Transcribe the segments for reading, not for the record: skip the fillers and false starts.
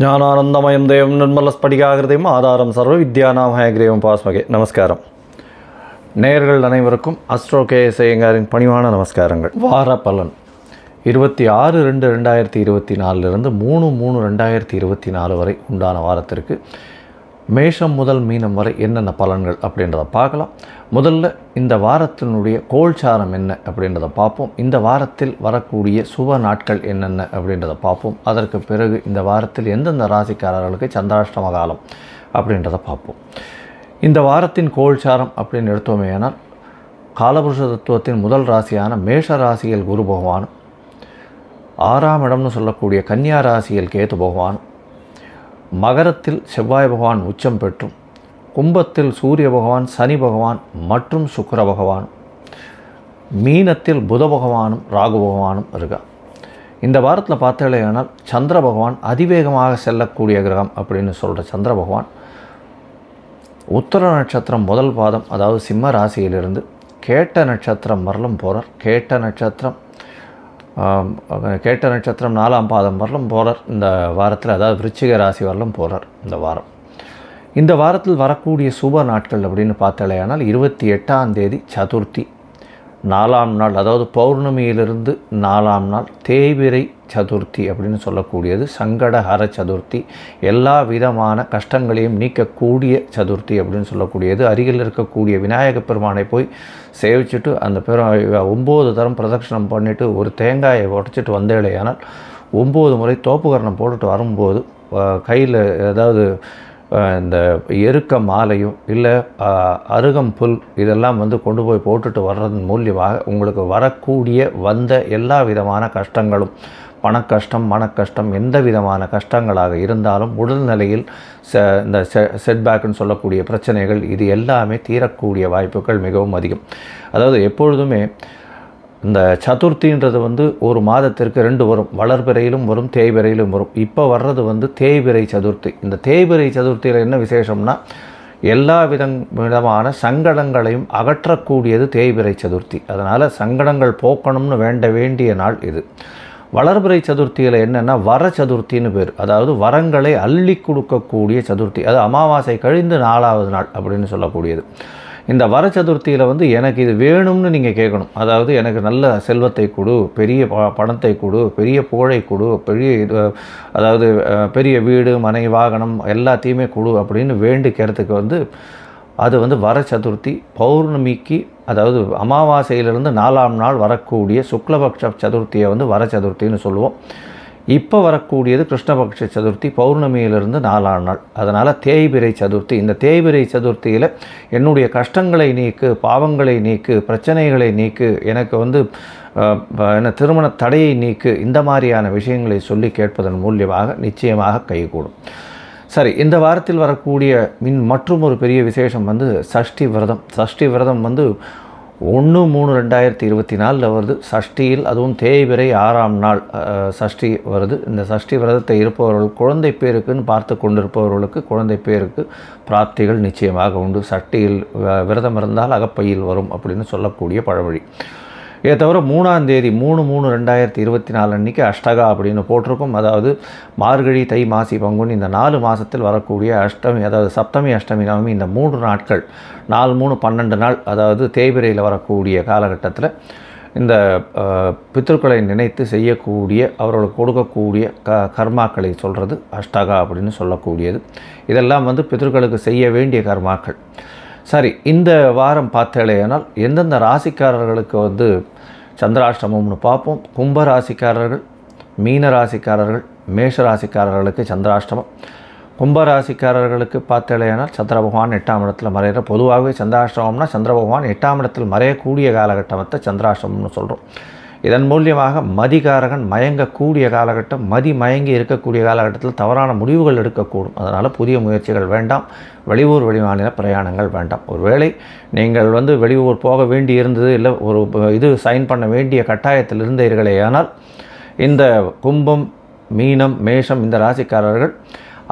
ஞானானந்தமயம் தேவம் நிர்மலஸ்படிகாகிருதையும் ஆதாரம் சர்வ வித்யானாம் ஹயக்ரீவம் பாஸ்மகே. நமஸ்காரம். நேயர்கள் அனைவருக்கும் அஸ்ட்ரோ கேஎஸ் ஐயங்காரின் பணிவான நமஸ்காரங்கள். வார பலன் 26/2/2024 3/3/2024 வரை உண்டான வாரத்திற்கு மேஷம் முதல் மீனம் வரை என்னென்ன பலன்கள் அப்படின்றத பார்க்கலாம். முதல்ல இந்த வாரத்தினுடைய கோல்சாரம் என்ன அப்படின்றத பார்ப்போம். இந்த வாரத்தில் வரக்கூடிய சுப நாட்கள் என்னென்ன அப்படின்றத பார்ப்போம். அதற்கு பிறகு இந்த வாரத்தில் எந்தெந்த ராசிக்காரர்களுக்கு சந்திராஷ்டம காலம் அப்படின்றத பார்ப்போம். இந்த வாரத்தின் கோல்சாரம் அப்படின்னு எடுத்தோமேயானால் காலபுருஷ தத்துவத்தின் முதல் ராசியான மேஷ ராசியில் குரு பகவானும், 6ஆம் இடம்னு சொல்லக்கூடிய கன்னியா ராசியில் கேது பகவானும், மகரத்தில் செவ்வாய் பகவான் உச்சம் பெற்றும், கும்பத்தில் சூரிய பகவான், சனி பகவான் மற்றும் சுக்கிர பகவானும், மீனத்தில் புத பகவானும் ராகு பகவானும் இருக்கா. இந்த வாரத்தில் பார்த்தாலேயானால் சந்திர பகவான் அதிவேகமாக செல்லக்கூடிய கிரகம் அப்படின்னு சொல்கிற சந்திர பகவான் உத்தர நட்சத்திரம் முதல் பாதம், அதாவது சிம்ம ராசியிலிருந்து கேட்ட நட்சத்திரம் வரலும் போகிறார். கேட்ட நட்சத்திரம் 4ஆம் பாதம் வரலும் போகிறார் இந்த வாரத்தில், அதாவது விருச்சிக ராசி வரலும் போகிறார் இந்த வாரம். இந்த வாரத்தில் வரக்கூடிய சுப நாட்கள் அப்படின்னு பார்த்தாலேயானால் 28ஆம் தேதி சதுர்த்தி, 4ஆம் நாள் அதாவது பௌர்ணமியிலிருந்து 4ஆம் நாள் தேய்பிறை சதுர்த்தி அப்படின்னு சொல்லக்கூடியது சங்கடஹர சதுர்த்தி, எல்லா விதமான கஷ்டங்களையும் நீக்கக்கூடிய சதுர்த்தி அப்படின்னு சொல்லக்கூடியது. அருகில் இருக்கக்கூடிய விநாயக பெருமானை போய் சேவிச்சுட்டு அந்த 9 தரம் பிரதட்சணம் பண்ணிவிட்டு ஒரு தேங்காயை உடைச்சிட்டு வந்தேலையானால் 9 முறை தோப்புகரணம் போட்டுட்டு வரும்போது கையில் ஏதாவது இந்த எருக்க மாலையும் இல்லை அருகம் புல் இதெல்லாம் கொண்டு போய் போட்டுட்டு வர்றதன் மூலியமாக உங்களுக்கு வரக்கூடிய வந்த எல்லா விதமான கஷ்டங்களும், பணக்கஷ்டம், மனக்கஷ்டம், எந்த விதமான கஷ்டங்களாக இருந்தாலும் உடல்நிலையில் இந்த செட்பேக்குன்னு சொல்லக்கூடிய பிரச்சனைகள் இது எல்லாமே தீரக்கூடிய வாய்ப்புகள் மிகவும் அதிகம். அதாவது எப்பொழுதுமே இந்த சதுர்த்தின்றது ஒரு மாதத்திற்கு 2 வரும், வளர்பிறையிலும் வரும், தேய்பிறையிலும் வரும். இப்போ வர்றது தேய்பிறை சதுர்த்தி. இந்த தேய்பிறை சதுர்த்தியில் என்ன விசேஷம்னா எல்லா விதமான சங்கடங்களையும் அகற்றக்கூடியது தேய்பிறை சதுர்த்தி. அதனால் சங்கடங்கள் போக்கணும்னு வேண்டிய நாள் இது. வளர்பிறை சதுர்த்தியில் என்னென்னா வர சதுர்த்தின்னு பேர், அதாவது வரங்களை அள்ளி கொடுக்கக்கூடிய சதுர்த்தி. அது அமாவாசை கழிந்து 4ஆவது நாள் அப்படின்னு சொல்லக்கூடியது. இந்த வர சதுர்த்தியில் எனக்கு இது வேணும்னு நீங்கள் கேட்கணும். அதாவது எனக்கு நல்ல செல்வத்தை கொடு, பெரிய பணத்தை கொடு, பெரிய புகழை கொடு, அதாவது பெரிய வீடு மனை வாகனம் எல்லாத்தையுமே கொடு அப்படின்னு வேண்டிக்கிறதுக்கு அது வர சதுர்த்தி. பௌர்ணமிக்கு அதாவது அமாவாசையிலிருந்து 4ஆம் நாள் வரக்கூடிய சுக்லபக்ஷ சதுர்த்தியை வர சதுர்த்தின்னு சொல்லுவோம். இப்போ வரக்கூடியது கிருஷ்ணபக்ஷ சதுர்த்தி, பௌர்ணமியிலிருந்து 4ஆம் நாள். அதனால் தேய்பிறை சதுர்த்தி. இந்த தேய்பிறை சதுர்த்தியில் என்னுடைய கஷ்டங்களை நீக்கு, பாவங்களை நீக்கு, பிரச்சனைகளை நீக்கு, எனக்கு என்ன திருமண தடையை நீக்கு, இந்த மாதிரியான விஷயங்களை சொல்லி கேட்பதன் மூலியமாக நிச்சயமாக கைகூடும். சரி, இந்த வாரத்தில் வரக்கூடிய மற்றும் ஒரு பெரிய விசேஷம் சஷ்டி விரதம். சஷ்டி விரதம் 1/3/2024 வருது. சஷ்டியில் அதுவும் தேய்பிறை 6ஆம் நாள் சஷ்டி வருது. இந்த சஷ்டி விரதத்தை இருப்பவர்கள் குழந்தை பேருக்குன்னு பார்த்து கொண்டிருப்பவர்களுக்கு குழந்தை பேருக்கு பிராப்திகள் நிச்சயமாக உண்டு. சஷ்டியில் விரதம் இருந்தால் அகப்பையில் வரும் அப்படின்னு சொல்லக்கூடிய பழமொழி. இதை தவிர 3ஆம் தேதி 3/3/2024 அன்றைக்கி அஷ்டகா அப்படின்னு போட்டிருக்கும். அதாவது மார்கழி, தை, மாசி, பங்குனி இந்த 4 மாதத்தில் வரக்கூடிய அஷ்டமி, அதாவது சப்தமி, அஷ்டமி, நவமி இந்த 3 நாட்கள் 4 3 12 நாள், அதாவது தேய்பிரையில் வரக்கூடிய காலகட்டத்தில் இந்த பித்ருக்களை நினைத்து செய்யக்கூடிய அவர்களுக்கு கொடுக்கக்கூடிய கர்மாக்களை சொல்கிறது அஷ்டகா அப்படின்னு சொல்லக்கூடியது. இதெல்லாம் பித்ருக்களுக்கு செய்ய வேண்டிய கர்மாக்கள். சரி, இந்த வாரம் பார்த்தாலேயானால் எந்தெந்த ராசிக்காரர்களுக்கு சந்திராஷ்டமம்னு பார்ப்போம். கும்ப ராசிக்காரர்கள், மீன ராசிக்காரர்கள், மேஷ ராசிக்காரர்களுக்கு சந்திராஷ்டமம். கும்ப ராசிக்காரர்களுக்கு பார்த்தாலேயானால் சந்திர பகவான் 8ஆம் இடத்தில் மறைகிற, பொதுவாகவே சந்திராஷ்டமம்னா சந்திர பகவான் 8ஆம் இடத்தில் மறையக்கூடிய காலகட்டத்தை சந்திராஷ்டமம்னு சொல்கிறோம். இதன் மூலியமாக மதிகாரகன் மயங்கக்கூடிய காலகட்டம், மயங்கி இருக்கக்கூடிய காலகட்டத்தில் தவறான முடிவுகள் எடுக்கக்கூடும். அதனால் புதிய முயற்சிகள் வேண்டாம், வெளியூர் வெளிமாநில பிரயாணங்கள் வேண்டாம். ஒருவேளை நீங்கள் வெளியூர் போக வேண்டி இருந்தது, இல்லை ஒரு சைன் பண்ண வேண்டிய கட்டாயத்தில் இருந்தீர்களே, ஆனால் இந்த கும்பம், மீனம், மேஷம் இந்த ராசிக்காரர்கள்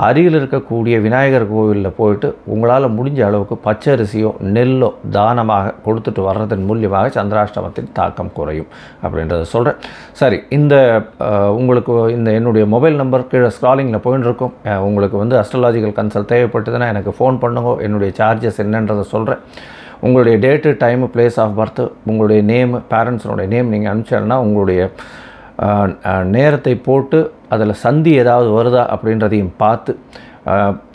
அருகில் இருக்கக்கூடிய விநாயகர் கோவிலில் போயிட்டு உங்களால் முடிஞ்ச அளவுக்கு பச்சரிசியோ நெல்லோ தானமாக கொடுத்துட்டு வர்றதன் மூலியமாக சந்திராஷ்டமத்தின் தாக்கம் குறையும் அப்படின்றத சொல்கிறேன். சரி, இந்த உங்களுக்கு இந்த என்னுடைய மொபைல் நம்பர் கீழே ஸ்க்ராலிங்கில் போயின்னு இருக்கும். உங்களுக்கு வந்து அஸ்ட்ராலாஜிக்கல் கன்சல்ட் தேவைப்பட்டதுன்னா எனக்கு ஃபோன் பண்ணுங்க. என்னுடைய சார்ஜஸ் என்னன்றதை சொல்கிறேன். உங்களுடைய date, time, place of birth, உங்களுடைய நேமு, பேரண்ட்ஸனுடைய நேம் நீங்கள் அனுப்பிச்சேன்னா உங்களுடைய நேரத்தை போட்டு அதில் சந்தி ஏதாவது வருதா அப்படின்றதையும் பார்த்து,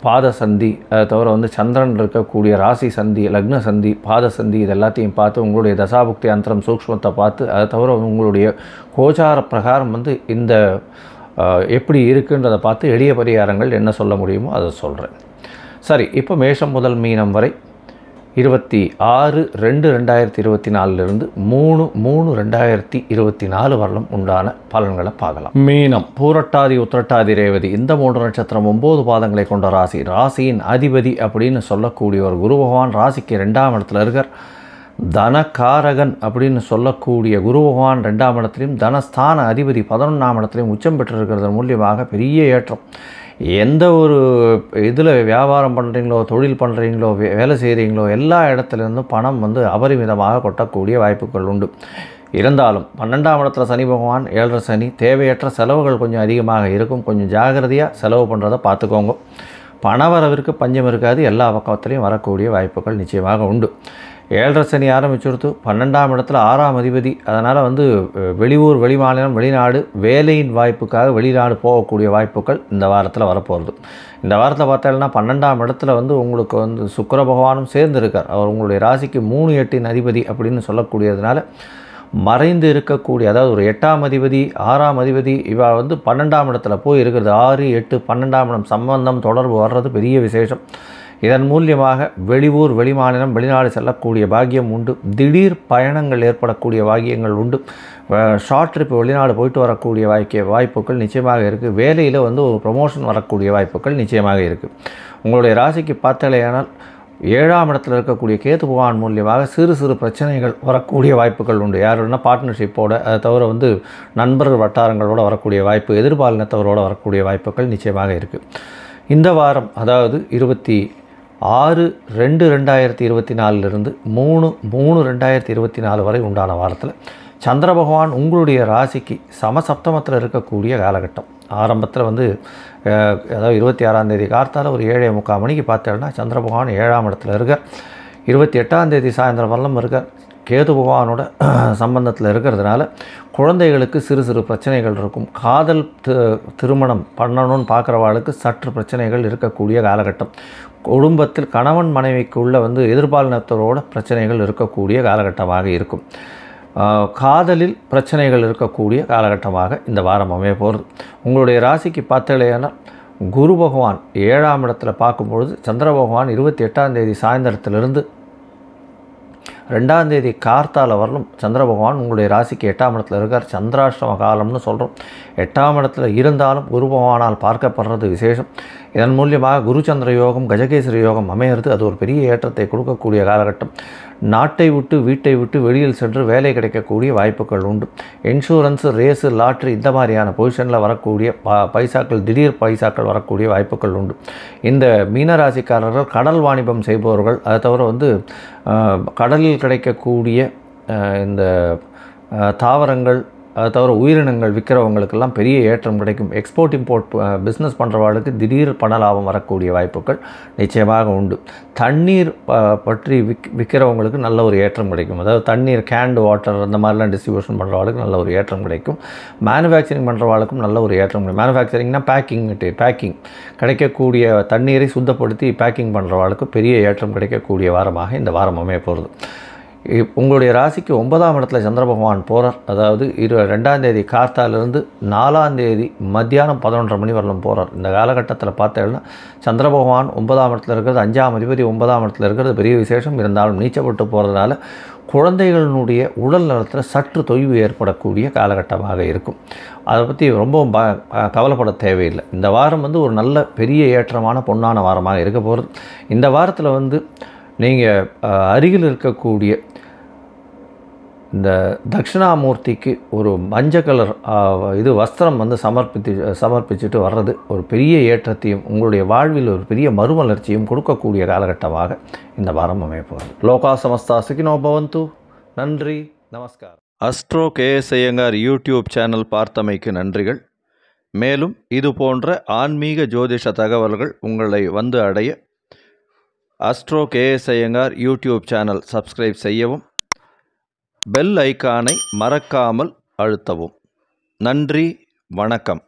பாத சந்தி, அதை தவிர வந்து சந்திரன் இருக்கக்கூடிய ராசி சந்தி, லக்ன சந்தி, பாத சந்தி, இது எல்லாத்தையும் பார்த்து உங்களுடைய தசாபுக்தி அந்தரம் சூக்ஷ்மத்தை பார்த்து, அதை தவிர உங்களுடைய கோச்சார பிரகாரம் வந்து இந்த எப்படி இருக்குன்றதை பார்த்து எளிய பரிகாரங்கள் என்ன சொல்ல முடியுமோ அதை சொல்கிறேன். சரி, இப்போ மேஷம் முதல் மீனம் வரை 26/2/2024 3/3/2024 வரலும் உண்டான பலன்களை பார்க்கலாம். மீனம், பூரட்டாதி, உத்திரட்டாதி, ரேவதி இந்த 3 நட்சத்திரம் 9 பாதங்களை கொண்ட ராசி. ராசியின் அதிபதி அப்படின்னு சொல்லக்கூடிய ஒரு குரு பகவான் ராசிக்கு 2ஆம் இடத்துல இருக்கார். தனகாரகன் அப்படின்னு சொல்லக்கூடிய குரு பகவான் 2ஆம் இடத்துலையும், தனஸ்தான அதிபதி 11ஆம் இடத்துலையும் உச்சம் பெற்றிருக்கிறது மூலியமாக பெரிய ஏற்றம். எந்த ஒரு இதில் வியாபாரம் பண்ணுறீங்களோ, தொழில் பண்ணுறீங்களோ, வேலை செய்கிறீங்களோ, எல்லா இடத்துலேருந்தும் பணம் வந்து அபரிமிதமாக கொட்டக்கூடிய வாய்ப்புகள் உண்டு. இருந்தாலும் 12ஆம் இடத்துல சனி பகவான், 7.5 சனி, தேவையற்ற செலவுகள் கொஞ்சம் அதிகமாக இருக்கும். கொஞ்சம் ஜாகிரதையாக செலவு பண்ணுறதை பார்த்துக்கோங்க. பணவரவிற்கு பஞ்சம் இருக்காது. எல்லா பக்கத்துலேயும் வரக்கூடிய வாய்ப்புகள் நிச்சயமாக உண்டு. 7.5 சனி ஆரம்பிச்சுடுத்து 12ஆம் இடத்துல 6ஆம் அதிபதி. அதனால் வந்து வெளியூர், வெளிமாநிலம், வெளிநாடு வேலையின் வாய்ப்புக்காக வெளிநாடு போகக்கூடிய வாய்ப்புகள் இந்த வாரத்தில் வரப்போகிறது. இந்த வாரத்தில் பார்த்தீங்கன்னா 12ஆம் இடத்துல வந்து உங்களுக்கு வந்து சுக்கிர பகவானும் சேர்ந்துருக்கார். அவர் உங்களுடைய ராசிக்கு 3/8 அதிபதி அப்படின்னு சொல்லக்கூடியதுனால மறைந்து இருக்கக்கூடிய, அதாவது ஒரு 8ஆம் அதிபதி, 6ஆம் அதிபதி இவ வந்து 12ஆம் இடத்துல போய் இருக்கிறது. 6, 8, 12ஆம் இடம் சம்பந்தம் தொடர்பு வர்றது பெரிய விசேஷம். இதன் மூலியமாக வெளியூர், வெளிமாநிலம், வெளிநாடு செல்லக்கூடிய பாக்கியம் உண்டு. திடீர் பயணங்கள் ஏற்படக்கூடிய பாக்கியங்கள் உண்டு. ஷார்ட் ட்ரிப் வெளிநாடு போயிட்டு வரக்கூடிய வாய்ப்புகள் நிச்சயமாக இருக்குது. வேலையில் வந்து ஒரு ப்ரமோஷன் வரக்கூடிய வாய்ப்புகள் நிச்சயமாக இருக்குது. உங்களுடைய ராசிக்கு பார்த்தலையானால் 7ஆம் இடத்துல இருக்கக்கூடிய கேது பகவான் மூலியமாக சிறு சிறு பிரச்சனைகள் வரக்கூடிய வாய்ப்புகள் உண்டு. யாருன்னா பார்ட்னர்ஷிப்போட, அதை தவிர வந்து நண்பர்கள் வட்டாரங்களோடு வரக்கூடிய வாய்ப்பு, எதிர்பாலினத்தவரோடு வரக்கூடிய வாய்ப்புகள் நிச்சயமாக இருக்குது. இந்த வாரம், அதாவது 26/2/2024 3/3/2024 வரை உண்டான வாரத்தில் சந்திர பகவான் உங்களுடைய ராசிக்கு சமசப்தமத்தில் இருக்கக்கூடிய காலகட்டம். ஆரம்பத்தில் வந்து அதாவது 26ஆம் தேதி கார்த்தால ஒரு 7:45 மணிக்கு பார்த்தேன்னா சந்திர பகவான் 7ஆம் இடத்துல இருக்கார். 28ஆம் தேதி சாயந்தரம் வரலும் இருக்கார். கேது பகவானோட சம்பந்தத்தில் இருக்கிறதுனால குழந்தைகளுக்கு சிறு சிறு பிரச்சனைகள் இருக்கும். காதல் திருமணம் பண்ணணும்னு பார்க்குறவாளுக்கு சற்று பிரச்சனைகள் இருக்கக்கூடிய காலகட்டம். குடும்பத்தில் கணவன் மனைவிக்குள்ளே வந்து எதிர்பாலினத்தோட பிரச்சனைகள் இருக்கக்கூடிய காலகட்டமாக இருக்கும். காதலில் பிரச்சனைகள் இருக்கக்கூடிய காலகட்டமாக இந்த வாரம் அமைய போகிறது. உங்களுடைய ராசிக்கு பார்த்தலையானா குரு பகவான் 7ஆம் இடத்துல பார்க்கும்பொழுது சந்திர பகவான் 28ஆம் தேதி சாயந்தரத்திலிருந்து 2ஆம் தேதி கார்த்தால வரலும் சந்திர பகவான் உங்களுடைய ராசிக்கு 8ஆம் இடத்துல இருக்கார். சந்திராஷ்டம காலம்னு சொல்கிறோம். 8ஆம் இடத்துல இருந்தாலும் குரு பகவானால் பார்க்கப்படுறது விசேஷம். இதன் மூலியமாக குரு சந்திர யோகம், கஜகேசரி யோகம் அமையிறது. அது ஒரு பெரிய ஏற்றத்தை கொடுக்கக்கூடிய காலகட்டம். நாட்டை விட்டு, வீட்டை விட்டு வெளியில் சென்று வேலை கிடைக்கக்கூடிய வாய்ப்புகள் உண்டு. இன்சூரன்ஸு, ரேஸு, லாட்ரி இந்த மாதிரியான பொசிஷனில் வரக்கூடிய பைசாக்கள், திடீர் பைசாக்கள் வரக்கூடிய வாய்ப்புகள் உண்டு. இந்த மீனராசிக்காரர்கள் கடல் வாணிபம் செய்பவர்கள், அதை தவிர வந்து கடலில் கிடைக்கக்கூடிய இந்த தாவரங்கள், அதை தவிர உயிரினங்கள் விற்கிறவங்களுக்கெல்லாம் பெரிய ஏற்றம் கிடைக்கும். எக்ஸ்போர்ட் இம்போர்ட் பிஸ்னஸ் பண்ணுறவாளுக்கு திடீர் பண லாபம் வரக்கூடிய வாய்ப்புகள் நிச்சயமாக உண்டு. தண்ணீர் பற்றி விற்கிறவங்களுக்கு நல்ல ஒரு ஏற்றம் கிடைக்கும். அதாவது தண்ணீர், கேண்டு வாட்டர் அந்த மாதிரிலாம் டிஸ்ட்ரிபியூஷன் பண்ணுறவாளுக்கு நல்ல ஒரு ஏற்றம் கிடைக்கும். மேனுஃபேக்சரிங் பண்ணுறவாளுக்கும் நல்ல ஒரு ஏற்றம் கிடைக்கும். மேனுஃபேக்சரிங்னா பேக்கிங் கிடைக்கக்கூடிய தண்ணீரை சுத்தப்படுத்தி பேக்கிங் பண்ணுறவாளுக்கு பெரிய ஏற்றம் கிடைக்கக்கூடிய வாரமாக இந்த வாரம் அமைய போகிறது. உங்களுடைய ராசிக்கு 9ஆம் இடத்துல சந்திர பகவான் போகிறார். அதாவது 2ஆம் தேதி கார்த்தாலிருந்து 4ஆம் தேதி மத்தியானம் 11:30 மணி வரலும் போகிறார். இந்த காலகட்டத்தில் பார்த்தேன்னா சந்திர பகவான் 9ஆம் இடத்துல இருக்கிறது, 5ஆம் அதிபதி 9ஆம் இடத்துல இருக்கிறது பெரிய விசேஷம். இருந்தாலும் நீச்சப்பட்டு போகிறதுனால குழந்தைகளினுடைய உடல் நலத்தில் சற்று தொய்வு ஏற்படக்கூடிய காலகட்டமாக இருக்கும். அதை பற்றி ரொம்பவும் கவலைப்பட தேவையில்லை. இந்த வாரம் வந்து ஒரு நல்ல பெரிய ஏற்றமான பொன்னான வாரமாக இருக்க போகிறது. இந்த வாரத்தில் வந்து நீங்கள் அருகில் இருக்கக்கூடிய இந்த தட்சிணாமூர்த்திக்கு ஒரு மஞ்சள் கலர் வஸ்திரம் வந்து சமர்ப்பிச்சுட்டு வர்றது ஒரு பெரிய ஏற்றத்தையும் உங்களுடைய வாழ்வில் ஒரு பெரிய மறுமலர்ச்சியும் கொடுக்கக்கூடிய காலகட்டமாக இந்த வாரம் அமையப்போகிறது. லோகா சமஸ்தா சுகினோ பவந்து. நன்றி, நமஸ்காரம். Astro KS Iyengar YouTube channel பார்த்தமைக்கு நன்றிகள். மேலும் இது போன்ற ஆன்மீக ஜோதிஷ தகவல்கள் உங்களை வந்து அடைய astro KS Iyengar YouTube channel subscribe செய்யவும், பெல் ஐக்கானை மறக்காமல் அழுத்தவும். நன்றி, வணக்கம்.